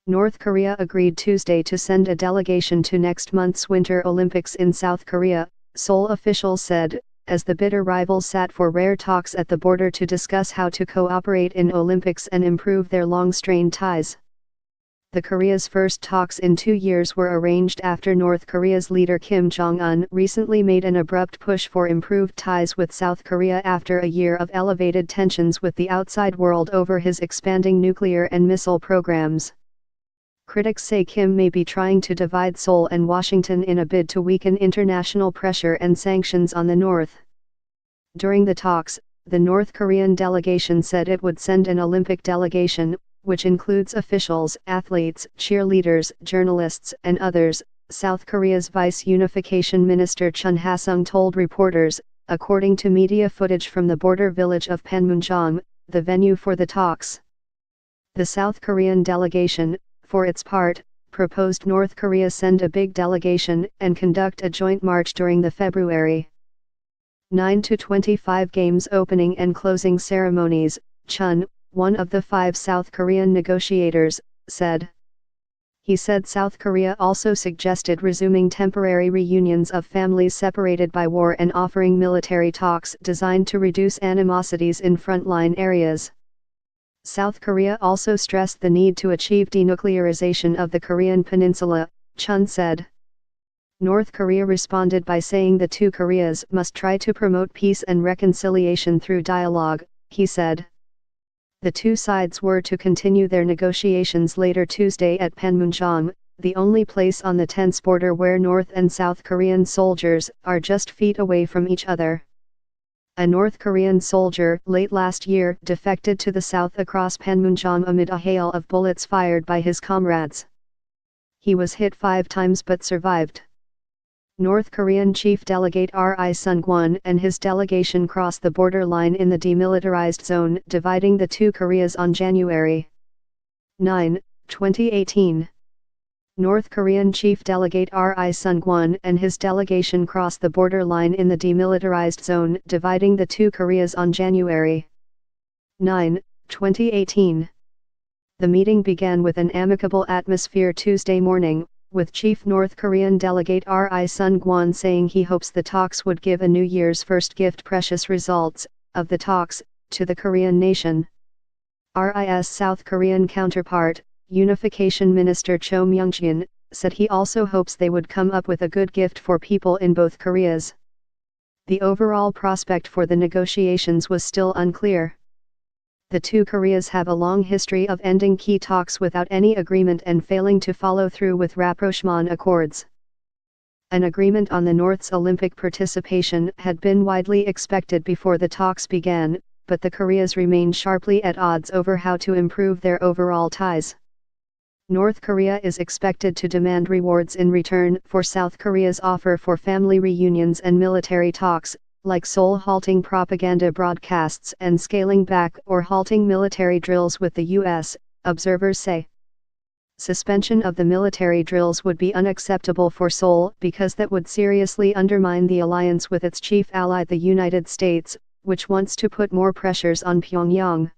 North Korea agreed Tuesday to send a delegation to next month's Winter Olympics in South Korea, Seoul officials said, as the bitter rivals sat for rare talks at the border to discuss how to cooperate in Olympics and improve their long-strained ties. The Korea's first talks in 2 years were arranged after North Korea's leader Kim Jong-un recently made an abrupt push for improved ties with South Korea after a year of elevated tensions with the outside world over his expanding nuclear and missile programs. Critics say Kim may be trying to divide Seoul and Washington in a bid to weaken international pressure and sanctions on the North. During the talks, the North Korean delegation said it would send an Olympic delegation, which includes officials, athletes, cheerleaders, journalists, and others, South Korea's Vice Unification Minister Chun Ha-sung told reporters, according to media footage from the border village of Panmunjom, the venue for the talks. The South Korean delegation, for its part, proposed North Korea send a big delegation and conduct a joint march during the February 9-25 Games opening and closing ceremonies, Chun, one of the 5 South Korean negotiators, said. He said South Korea also suggested resuming temporary reunions of families separated by war and offering military talks designed to reduce animosities in frontline areas. South Korea also stressed the need to achieve denuclearization of the Korean peninsula, Chun said. North Korea responded by saying the two Koreas must try to promote peace and reconciliation through dialogue, he said. The two sides were to continue their negotiations later Tuesday at Panmunjom, the only place on the tense border where North and South Korean soldiers are just feet away from each other. A North Korean soldier late last year defected to the south across Panmunjom amid a hail of bullets fired by his comrades. He was hit 5 times but survived. North Korean Chief Delegate Ri Sung-kwon and his delegation crossed the border line in the demilitarized zone dividing the two Koreas on January 9, 2018. North Korean Chief Delegate Ri Sung-kwon and his delegation crossed the border line in the demilitarized zone dividing the two Koreas on January 9, 2018. The meeting began with an amicable atmosphere Tuesday morning, with Chief North Korean Delegate Ri Sung-kwon saying he hopes the talks would give a New Year's first gift precious results, of the talks, to the Korean nation. RI's South Korean counterpart, Unification Minister Cho Myung-jin, said he also hopes they would come up with a good gift for people in both Koreas. The overall prospect for the negotiations was still unclear. The two Koreas have a long history of ending key talks without any agreement and failing to follow through with rapprochement accords. An agreement on the North's Olympic participation had been widely expected before the talks began, but the Koreas remain sharply at odds over how to improve their overall ties. North Korea is expected to demand rewards in return for South Korea's offer for family reunions and military talks, like Seoul halting propaganda broadcasts and scaling back or halting military drills with the U.S., observers say. Suspension of the military drills would be unacceptable for Seoul because that would seriously undermine the alliance with its chief ally the United States, which wants to put more pressures on Pyongyang.